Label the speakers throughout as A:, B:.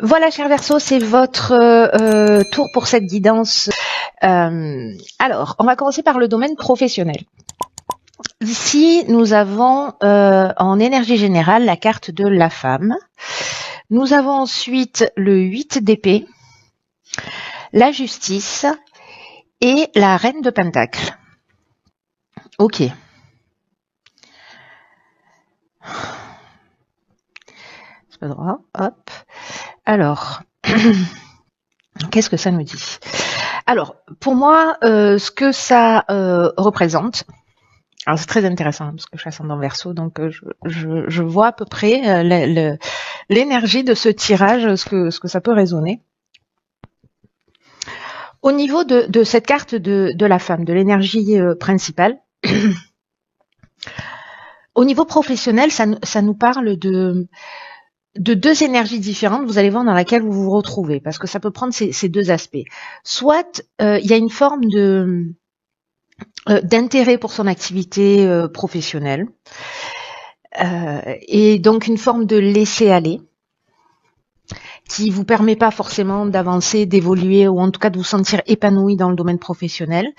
A: Voilà, cher Verseau, c'est votre tour pour cette guidance. Alors, on va commencer par le domaine professionnel. Ici, nous avons en énergie générale la carte de la femme. Nous avons ensuite le 8 d'épée, la justice et la reine de pentacle. Ok. C'est pas droit. Hop. Alors, qu'est-ce que ça nous dit? Alors, pour moi, ce que ça représente, alors c'est très intéressant parce que je suis ascendant Verseau, donc je vois à peu près l'énergie de ce tirage, ce que ça peut résonner. Au niveau de cette carte de la femme, de l'énergie principale, au niveau professionnel, ça nous parle de deux énergies différentes, vous allez voir, dans laquelle vous vous retrouvez, parce que ça peut prendre ces deux aspects. Soit il y a une forme d'intérêt pour son activité professionnelle, et donc une forme de laisser-aller qui vous permet pas forcément d'avancer, d'évoluer, ou en tout cas de vous sentir épanoui dans le domaine professionnel.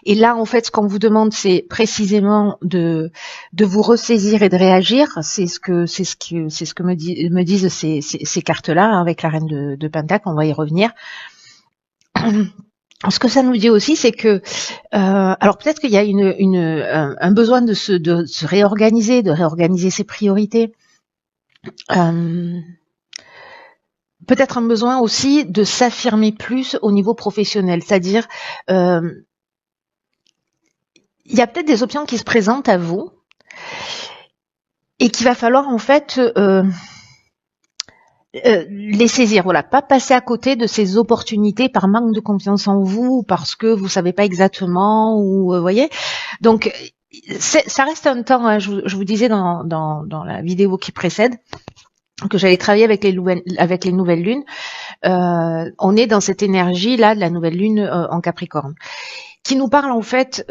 A: Et là, en fait, ce qu'on vous demande, c'est précisément de vous ressaisir et de réagir. C'est ce que me disent ces cartes-là, hein, avec la reine de Pentacle. On va y revenir. Ce que ça nous dit aussi, c'est que, alors peut-être qu'il y a un besoin de se réorganiser, de réorganiser ses priorités. Peut-être un besoin aussi de s'affirmer plus au niveau professionnel, c'est-à-dire il y a peut-être des options qui se présentent à vous et qu'il va falloir en fait les saisir, voilà, pas passer à côté de ces opportunités par manque de confiance en vous, parce que vous savez pas exactement, ou voyez. Donc ça reste un temps, hein, je vous disais dans la vidéo qui précède que j'allais travailler avec les nouvelles lunes. On est dans cette énergie là de la nouvelle lune en Capricorne, qui nous parle en fait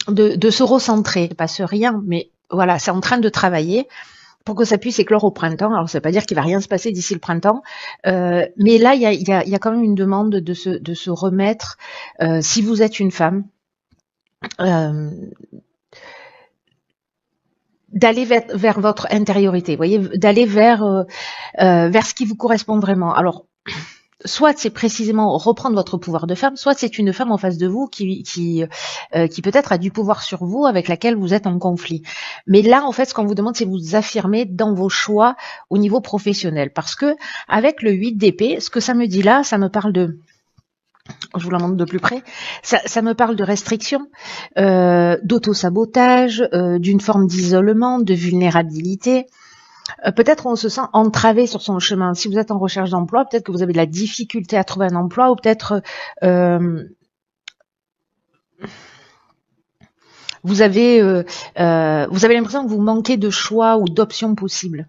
A: de se recentrer, pas se rien, mais voilà, c'est en train de travailler pour que ça puisse éclore au printemps. Alors ça veut pas dire qu'il va rien se passer d'ici le printemps, mais là il y a quand même une demande de se remettre, si vous êtes une femme, d'aller vers votre intériorité, vous voyez, d'aller vers ce qui vous correspond vraiment. Alors soit c'est précisément reprendre votre pouvoir de femme, soit c'est une femme en face de vous qui peut-être a du pouvoir sur vous, avec laquelle vous êtes en conflit. Mais là, en fait, ce qu'on vous demande, c'est de vous affirmer dans vos choix au niveau professionnel. Parce que avec le 8 d'épée, ce que ça me dit là, ça me parle je vous la montre de plus près, ça me parle de restriction, d'auto-sabotage, d'une forme d'isolement, de vulnérabilité. Peut-être on se sent entravé sur son chemin. Si vous êtes en recherche d'emploi, peut-être que vous avez de la difficulté à trouver un emploi, ou peut-être vous avez l'impression que vous manquez de choix ou d'options possibles.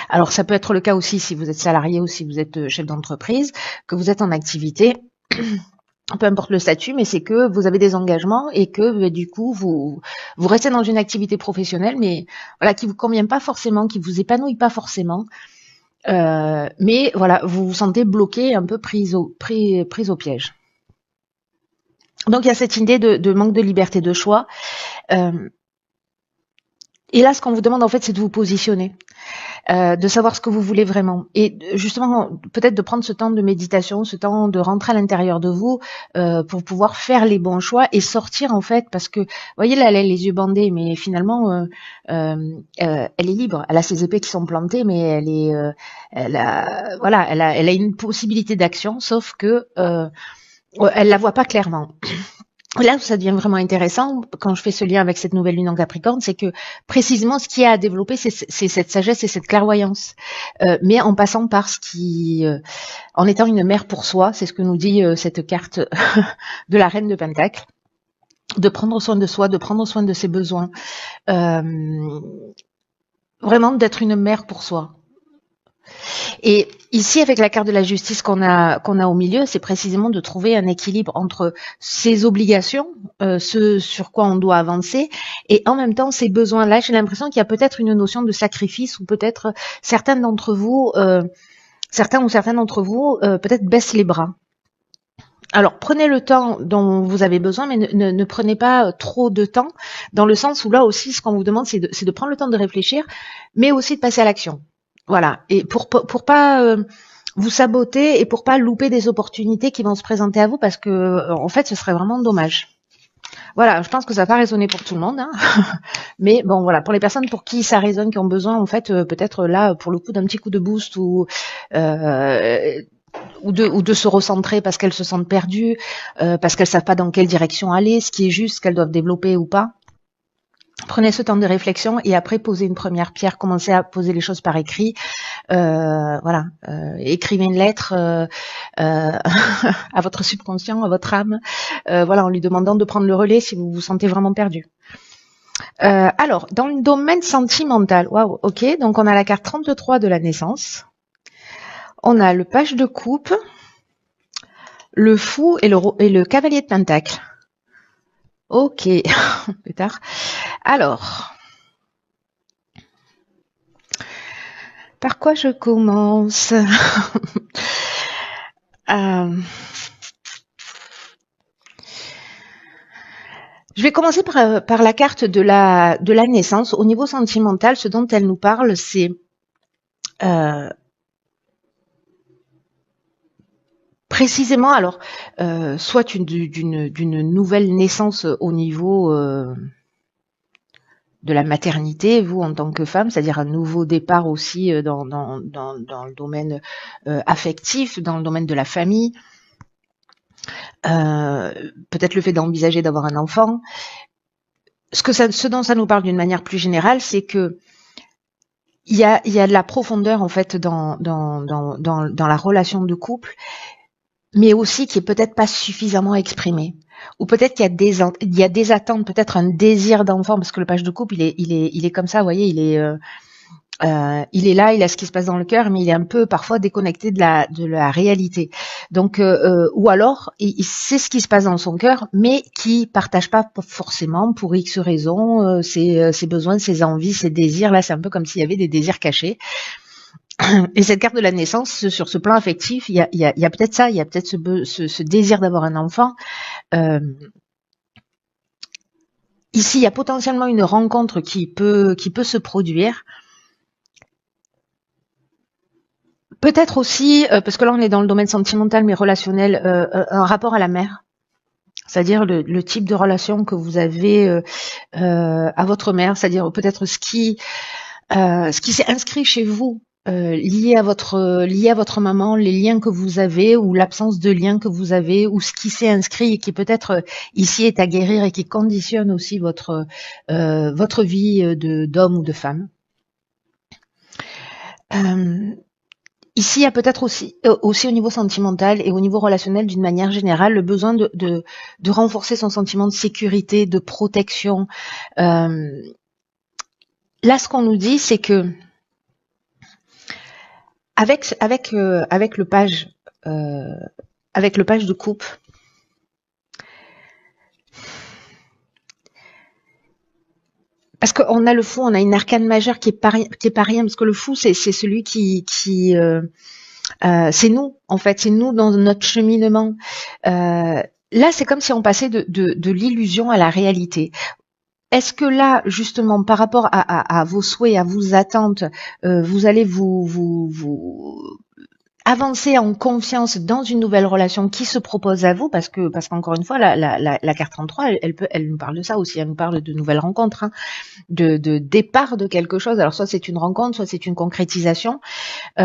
A: Alors ça peut être le cas aussi si vous êtes salarié ou si vous êtes chef d'entreprise, que vous êtes en activité, peu importe le statut, mais c'est que vous avez des engagements et que du coup vous restez dans une activité professionnelle, mais voilà, qui vous convient pas forcément, qui vous épanouit pas forcément. Mais voilà, vous vous sentez bloqué, un peu prise au piège. Donc il y a cette idée de manque de liberté de choix. Et là, ce qu'on vous demande en fait, c'est de vous positionner, de savoir ce que vous voulez vraiment, et justement peut-être de prendre ce temps de méditation, ce temps de rentrer à l'intérieur de vous, pour pouvoir faire les bons choix et sortir en fait, parce que vous voyez là, elle a les yeux bandés, mais finalement elle est libre, elle a ses épées qui sont plantées, mais elle a une possibilité d'action, sauf que elle la voit pas clairement. Là où ça devient vraiment intéressant, quand je fais ce lien avec cette nouvelle lune en Capricorne, c'est que précisément ce qui a à développer, c'est cette sagesse et cette clairvoyance, mais en passant par ce qui, en étant une mère pour soi, c'est ce que nous dit cette carte de la reine de Pentacle, de prendre soin de soi, de prendre soin de ses besoins, vraiment d'être une mère pour soi. Et ici, avec la carte de la justice qu'on a au milieu, c'est précisément de trouver un équilibre entre ses obligations, ce sur quoi on doit avancer, et en même temps ses besoins. Là, j'ai l'impression qu'il y a peut-être une notion de sacrifice, ou peut-être certains d'entre vous, certains ou certaines d'entre vous, peut-être baissent les bras. Alors, prenez le temps dont vous avez besoin, mais ne prenez pas trop de temps, dans le sens où là aussi, ce qu'on vous demande, c'est de prendre le temps de réfléchir, mais aussi de passer à l'action. Voilà. Et pour pas vous saboter et pour pas louper des opportunités qui vont se présenter à vous, parce que en fait, ce serait vraiment dommage. Voilà, je pense que ça va pas résonner pour tout le monde, hein. Mais bon, voilà, pour les personnes pour qui ça résonne, qui ont besoin, en fait, peut-être là, pour le coup, d'un petit coup de boost ou de se recentrer parce qu'elles se sentent perdues, parce qu'elles savent pas dans quelle direction aller, ce qui est juste, ce qu'elles doivent développer ou pas. Prenez ce temps de réflexion et après posez une première pierre, commencez à poser les choses par écrit. Voilà, écrivez une lettre à votre subconscient, à votre âme, voilà, en lui demandant de prendre le relais si vous vous sentez vraiment perdu. Alors, dans le domaine sentimental, waouh, ok, donc on a la carte 33 de la naissance. On a le page de coupe, le fou et le cavalier de pentacle. Ok, plus tard. Alors, par quoi je commence Je vais commencer par la carte de la naissance. Au niveau sentimental, ce dont elle nous parle, c'est précisément, alors, soit d'une nouvelle naissance au niveau de la maternité, vous en tant que femme, c'est-à-dire un nouveau départ aussi dans le domaine affectif, dans le domaine de la famille, peut-être le fait d'envisager d'avoir un enfant. Ce dont ça nous parle d'une manière plus générale, c'est que il y a de la profondeur en fait dans la relation de couple, mais aussi qui est peut-être pas suffisamment exprimée. Ou peut-être qu'il y a des attentes, peut-être un désir d'enfant, parce que le page de couple, il est comme ça, vous voyez, il est là, il a ce qui se passe dans le cœur, mais il est un peu parfois déconnecté de la réalité. Donc, ou alors, il sait ce qui se passe dans son cœur, mais qui partage pas forcément pour X raisons ses besoins, ses envies, ses désirs. Là, c'est un peu comme s'il y avait des désirs cachés. Et cette carte de la naissance, sur ce plan affectif, il y a peut-être ça, il y a peut-être ce désir d'avoir un enfant. Ici, il y a potentiellement une rencontre qui peut se produire. Peut-être aussi, parce que là on est dans le domaine sentimental mais relationnel, un rapport à la mère. C'est-à-dire le type de relation que vous avez à votre mère, c'est-à-dire peut-être ce qui s'est inscrit chez vous, lié à votre maman, les liens que vous avez ou l'absence de liens que vous avez, ou ce qui s'est inscrit et qui peut-être ici est à guérir et qui conditionne aussi votre vie d'homme ou de femme. Ici, il y a peut-être aussi au niveau sentimental et au niveau relationnel d'une manière générale le besoin de renforcer son sentiment de sécurité, de protection. Là, ce qu'on nous dit, c'est que avec le page de coupe, parce qu'on a le fou, on a une arcane majeure qui est pas rien, parce que le fou, c'est celui qui c'est nous, en fait, c'est nous dans notre cheminement. Là, c'est comme si on passait de l'illusion à la réalité. Est-ce que là, justement, par rapport à vos souhaits, à vos attentes, vous allez vous avancer en confiance dans une nouvelle relation qui se propose à vous, parce qu'encore une fois, la carte 33, elle nous parle de ça aussi, elle nous parle de nouvelles rencontres, hein, de départ de quelque chose. Alors soit c'est une rencontre, soit c'est une concrétisation. Et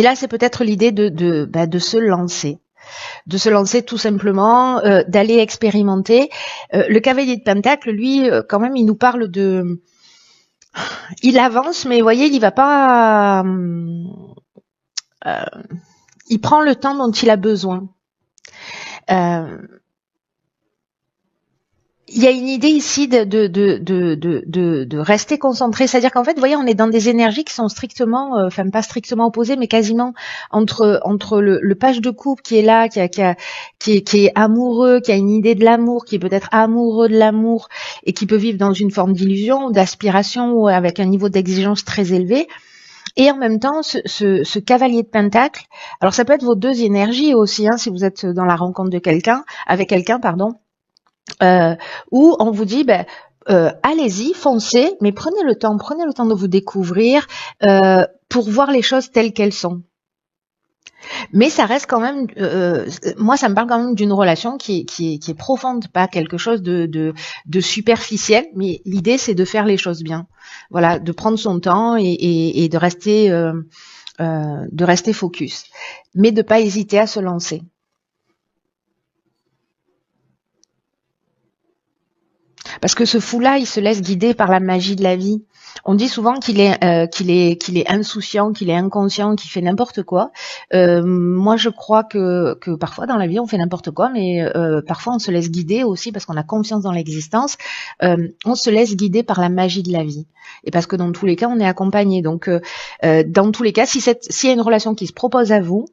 A: là, c'est peut-être l'idée de se lancer. De se lancer tout simplement, d'aller expérimenter. Le cavalier de pentacle, lui, quand même, il nous parle de... Il avance, mais vous voyez, il va pas... il prend le temps dont il a besoin. il y a une idée ici de rester concentré, c'est-à-dire qu'en fait, vous voyez, on est dans des énergies qui sont strictement, enfin pas strictement opposées, mais quasiment entre le page de coupe qui est là, qui est amoureux, qui a une idée de l'amour, qui est peut-être amoureux de l'amour et qui peut vivre dans une forme d'illusion ou d'aspiration ou avec un niveau d'exigence très élevé. Et en même temps, ce cavalier de pentacle, alors ça peut être vos deux énergies aussi, hein, si vous êtes dans la rencontre de quelqu'un, avec quelqu'un, pardon. Où on vous dit, allez-y, foncez, mais prenez le temps de vous découvrir pour voir les choses telles qu'elles sont. Mais ça reste quand même, moi ça me parle quand même d'une relation qui est profonde, pas quelque chose de superficiel, mais l'idée c'est de faire les choses bien. Voilà, de prendre son temps et de rester focus, mais de pas hésiter à se lancer. Parce que ce fou-là, il se laisse guider par la magie de la vie. On dit souvent qu'il est insouciant, qu'il est inconscient, qu'il fait n'importe quoi. Moi, je crois que parfois dans la vie, on fait n'importe quoi, mais parfois on se laisse guider aussi parce qu'on a confiance dans l'existence. On se laisse guider par la magie de la vie. Et parce que dans tous les cas, on est accompagné. Donc, dans tous les cas, s'il y a une relation qui se propose à vous,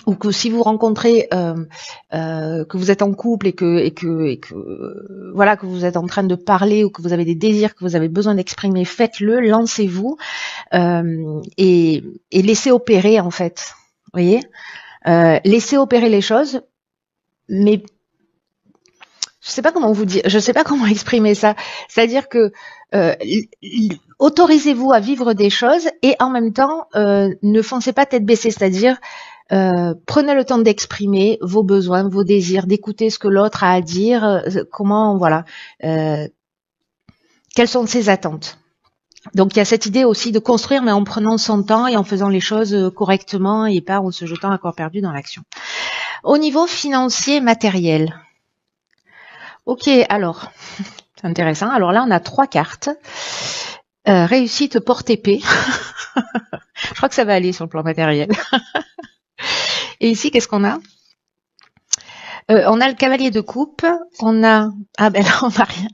A: ou que si vous rencontrez que vous êtes en couple et que voilà, que vous êtes en train de parler ou que vous avez des désirs que vous avez besoin d'exprimer, faites-le, lancez-vous et laissez opérer en fait. Vous voyez, laissez opérer les choses, mais je sais pas comment vous dire, je sais pas comment exprimer ça. C'est-à-dire que autorisez-vous à vivre des choses et en même temps ne foncez pas tête baissée, c'est-à-dire prenez le temps d'exprimer vos besoins, vos désirs, d'écouter ce que l'autre a à dire, comment, voilà, quelles sont ses attentes. Donc il y a cette idée aussi de construire, mais en prenant son temps et en faisant les choses correctement et pas en se jetant à corps perdu dans l'action. Au niveau financier, matériel. Ok, alors, c'est intéressant. Alors là, on a 3 cartes. Réussite porte épée. Je crois que ça va aller sur le plan matériel. Et ici, qu'est-ce qu'on a? On a le cavalier de coupe, on a... Ah ben là, on n'a rien.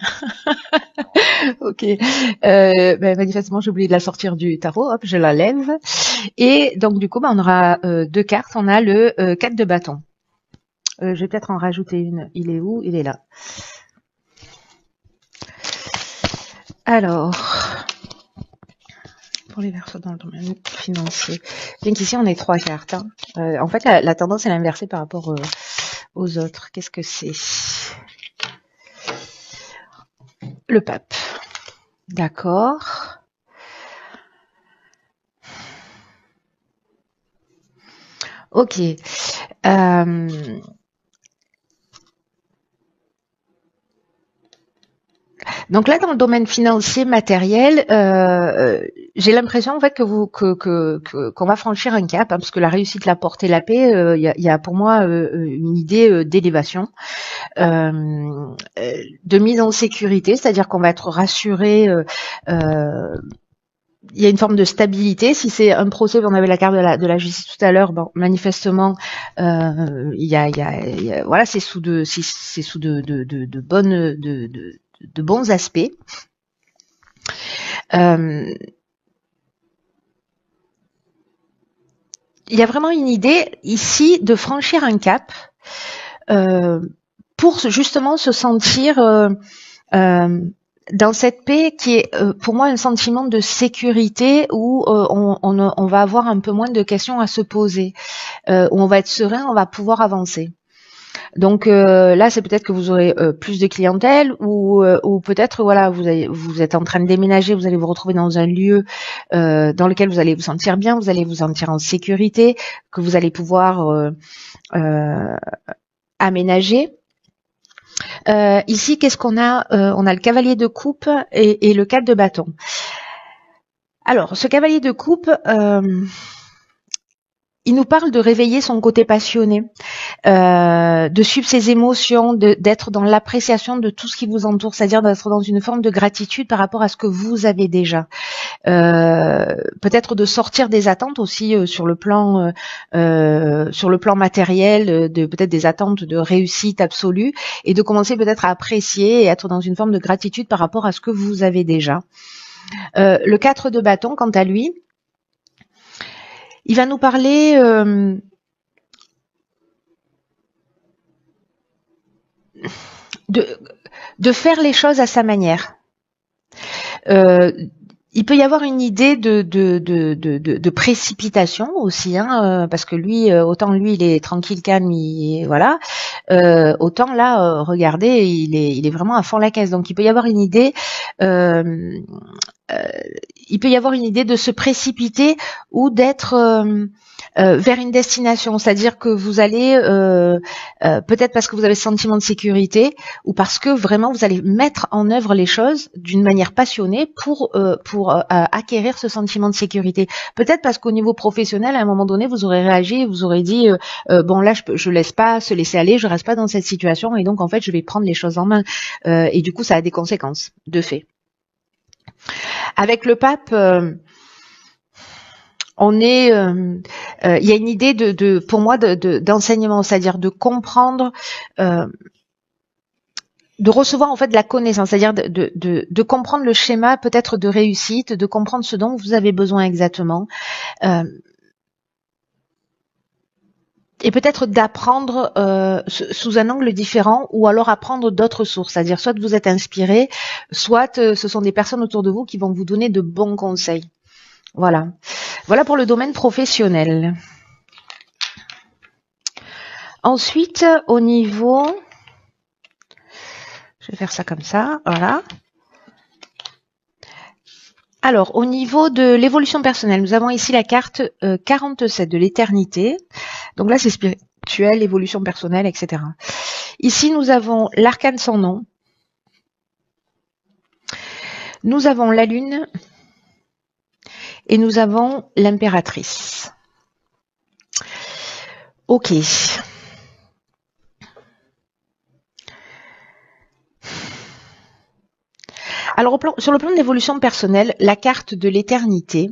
A: Ok. Manifestement, j'ai oublié de la sortir du tarot. Hop, je la lève. Et donc, du coup, on aura 2 cartes. On a le 4 de bâton. Je vais peut-être en rajouter une. Il est où? Il est là. Alors... pour les Verseaux dans le domaine financier. Bien qu'ici, on ait 3 cartes. Hein. En fait, la tendance est l'inversée par rapport aux autres. Qu'est-ce que c'est? Le pape. D'accord. Ok. Donc là, dans le domaine financier, matériel, j'ai l'impression en fait qu'on va franchir un cap, hein, parce que la réussite, la portée, la paix, il y a pour moi une idée d'élévation, de mise en sécurité, c'est-à-dire qu'on va être rassuré. Il y a une forme de stabilité. Si c'est un procès, on avait la carte de la justice tout à l'heure, bon, manifestement, il y a voilà, c'est sous de bons aspects. Il y a vraiment une idée ici de franchir un cap pour justement se sentir dans cette paix qui est pour moi un sentiment de sécurité où on va avoir un peu moins de questions à se poser, où on va être serein, on va pouvoir avancer. Donc là, c'est peut-être que vous aurez plus de clientèle ou peut-être voilà, vous êtes en train de déménager, vous allez vous retrouver dans un lieu dans lequel vous allez vous sentir bien, vous allez vous sentir en sécurité, que vous allez pouvoir aménager. Ici, qu'est-ce qu'on a? On a le cavalier de coupe et le 4 de bâton. Alors, ce cavalier de coupe, il nous parle de réveiller son côté passionné, de suivre ses émotions, d'être dans l'appréciation de tout ce qui vous entoure, c'est-à-dire d'être dans une forme de gratitude par rapport à ce que vous avez déjà. peut-être de sortir des attentes aussi sur le plan matériel, de peut-être des attentes de réussite absolue, et de commencer peut-être à apprécier et être dans une forme de gratitude par rapport à ce que vous avez déjà. Le 4 de bâton, quant à lui, il va nous parler de faire les choses à sa manière. Il peut y avoir une idée de précipitation aussi, hein, parce que lui, autant lui, il est tranquille, calme, voilà, autant là, regardez, il est vraiment à fond la caisse. Donc il peut y avoir une idée, de se précipiter ou d'être vers une destination, c'est-à-dire que vous allez peut-être parce que vous avez ce sentiment de sécurité ou parce que vraiment vous allez mettre en œuvre les choses d'une manière passionnée pour acquérir ce sentiment de sécurité. Peut-être parce qu'au niveau professionnel, à un moment donné, vous aurez réagi, vous aurez dit bon là je laisse pas se laisser aller, je reste pas dans cette situation et donc en fait je vais prendre les choses en main et du coup ça a des conséquences de fait. Avec le pape, on est, il y a une idée pour moi d'enseignement, c'est-à-dire de comprendre, de recevoir en fait de la connaissance, c'est-à-dire de comprendre le schéma peut-être de réussite, de comprendre ce dont vous avez besoin exactement, et peut-être d'apprendre sous un angle différent, ou alors apprendre d'autres sources, c'est-à-dire soit vous êtes inspiré, soit ce sont des personnes autour de vous qui vont vous donner de bons conseils. Voilà. Voilà pour le domaine professionnel. Ensuite, au niveau... Je vais faire ça comme ça, voilà. Alors, au niveau de l'évolution personnelle, nous avons ici la carte 47 de l'éternité. Donc là, c'est spirituel, évolution personnelle, etc. Ici, nous avons l'arcane sans nom. Nous avons la lune. Et nous avons l'impératrice. Ok. Alors, sur le plan de l'évolution personnelle, la carte de l'éternité,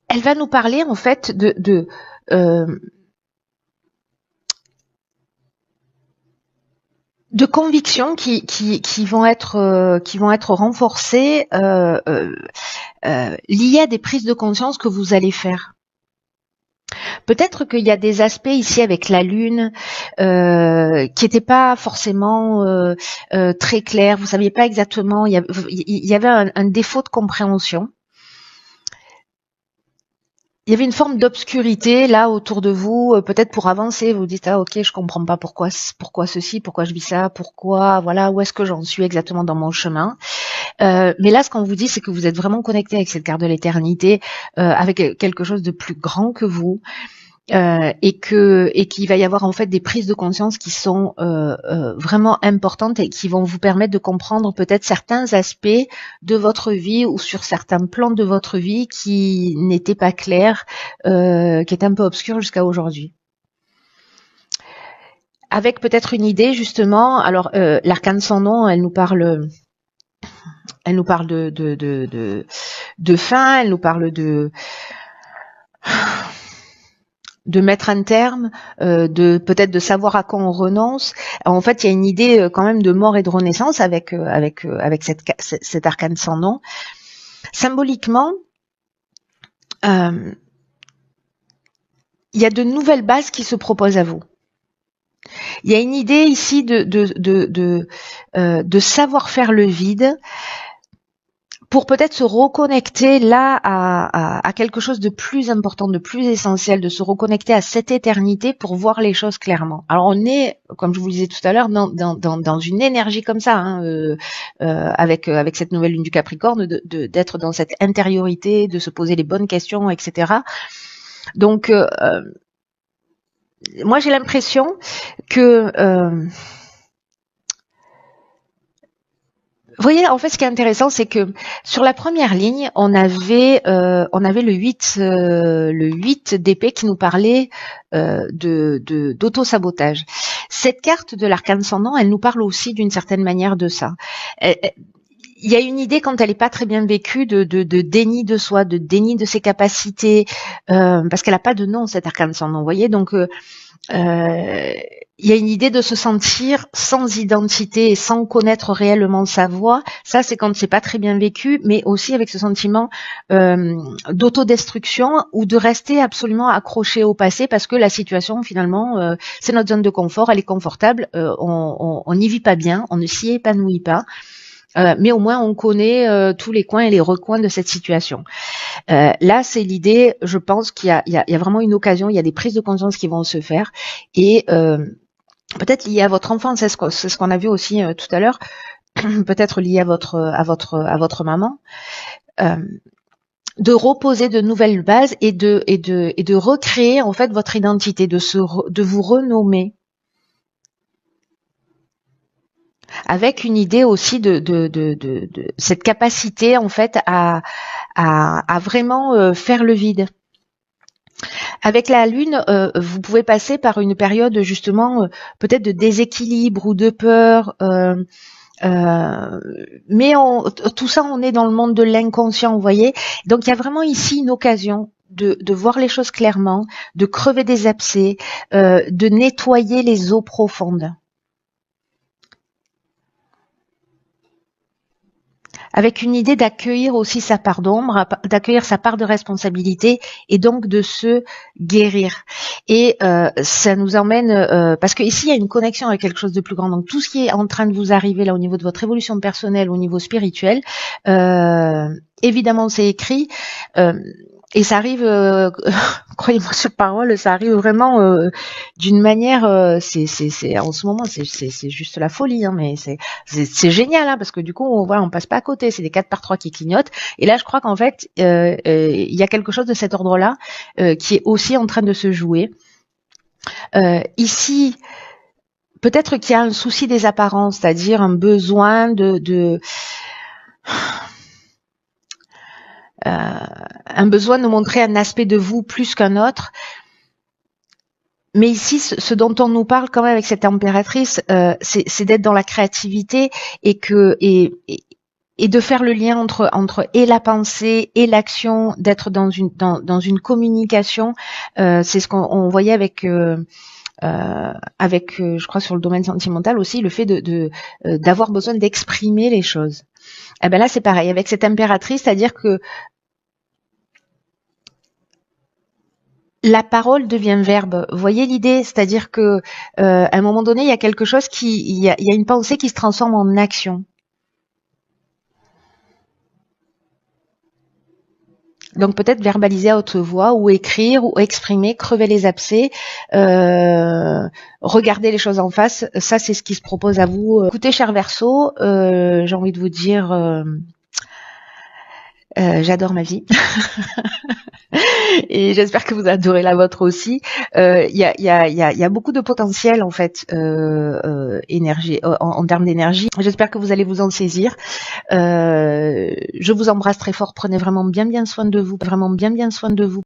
A: elle va nous parler en fait de convictions qui vont être renforcées liées à des prises de conscience que vous allez faire. Peut-être qu'il y a des aspects ici avec la lune qui n'étaient pas forcément très clairs. Vous saviez pas exactement. Il y avait un défaut de compréhension. Il y avait une forme d'obscurité là autour de vous, peut-être pour avancer, vous dites ah ok je comprends pas pourquoi ceci, pourquoi je vis ça, pourquoi voilà où est-ce que j'en suis exactement dans mon chemin. Mais là ce qu'on vous dit c'est que vous êtes vraiment connecté avec cette carte de l'éternité, avec quelque chose de plus grand que vous. Et qu'il va y avoir en fait des prises de conscience qui sont vraiment importantes et qui vont vous permettre de comprendre peut-être certains aspects de votre vie ou sur certains plans de votre vie qui n'étaient pas clairs, qui étaient un peu obscurs jusqu'à aujourd'hui. Avec peut-être une idée justement, alors l'arcane sans nom, elle nous parle de fin, elle nous parle de mettre un terme, de peut-être de savoir à quoi on renonce. En fait, il y a une idée quand même de mort et de renaissance avec cet arcane sans nom. Symboliquement, il y a de nouvelles bases qui se proposent à vous. Il y a une idée ici de savoir faire le vide, pour peut-être se reconnecter là à quelque chose de plus important, de plus essentiel, de se reconnecter à cette éternité pour voir les choses clairement. Alors on est, comme je vous le disais tout à l'heure, dans une énergie comme ça, hein, avec cette nouvelle lune du Capricorne, d'être dans cette intériorité, de se poser les bonnes questions, etc. Donc moi j'ai l'impression que vous voyez, en fait, ce qui est intéressant, c'est que sur la première ligne, on avait le 8 d'épée qui nous parlait d'auto-sabotage. Cette carte de l'arcane ascendant, elle nous parle aussi d'une certaine manière de ça. Il y a une idée, quand elle n'est pas très bien vécue, de déni de soi, de déni de ses capacités, parce qu'elle n'a pas de nom, cette arcane ascendant, vous voyez. Donc, il y a une idée de se sentir sans identité et sans connaître réellement sa voix. Ça, c'est quand c'est pas très bien vécu, mais aussi avec ce sentiment d'autodestruction ou de rester absolument accroché au passé parce que la situation, finalement, c'est notre zone de confort, elle est confortable, on n'y vit pas bien, on ne s'y épanouit pas. Mais au moins on connaît tous les coins et les recoins de cette situation. Là, c'est l'idée, je pense qu'il y a vraiment une occasion, il y a des prises de conscience qui vont se faire et peut-être liées à votre enfance, c'est ce qu'on a vu aussi tout à l'heure, peut-être lié à votre maman. De reposer de nouvelles bases et de recréer en fait votre identité, de vous renommer. Avec une idée aussi de cette capacité en fait à vraiment faire le vide. Avec la Lune, vous pouvez passer par une période justement peut-être de déséquilibre ou de peur, mais tout ça, on est dans le monde de l'inconscient, vous voyez. Donc il y a vraiment ici une occasion de voir les choses clairement, de crever des abcès, de nettoyer les eaux profondes. Avec une idée d'accueillir aussi sa part d'ombre, d'accueillir sa part de responsabilité et donc de se guérir. Et ça nous emmène, parce que ici il y a une connexion avec quelque chose de plus grand. Donc tout ce qui est en train de vous arriver là au niveau de votre évolution personnelle, au niveau spirituel, évidemment c'est écrit. Et ça arrive, croyez-moi sur parole, ça arrive vraiment d'une manière, c'est en ce moment c'est juste la folie, hein, mais c'est génial, hein, parce que du coup on passe pas à côté, c'est des 4x3 qui clignotent. Et là je crois qu'en fait il y a quelque chose de cet ordre-là qui est aussi en train de se jouer. Ici, peut-être qu'il y a un souci des apparences, c'est-à-dire un besoin un besoin de montrer un aspect de vous plus qu'un autre. Mais ici, ce dont on nous parle quand même avec cette impératrice, c'est d'être dans la créativité et de faire le lien entre et la pensée et l'action, d'être dans une communication. C'est ce qu'on voyait avec je crois sur le domaine sentimental aussi, le fait d'avoir besoin d'exprimer les choses. Et ben là c'est pareil avec cette impératrice, c'est-à-dire que la parole devient verbe. Vous voyez l'idée, c'est-à-dire que à un moment donné, il y a quelque chose il y a une pensée qui se transforme en action. Donc peut-être verbaliser à haute voix ou écrire ou exprimer, crever les abcès, regarder les choses en face. Ça, c'est ce qui se propose à vous. Écoutez, cher Verseau, j'ai envie de vous dire, j'adore ma vie. Et j'espère que vous adorez la vôtre aussi. Il y a beaucoup de potentiel en fait, énergie en termes d'énergie. J'espère que vous allez vous en saisir. Je vous embrasse très fort. Prenez vraiment bien soin de vous. Vraiment bien soin de vous.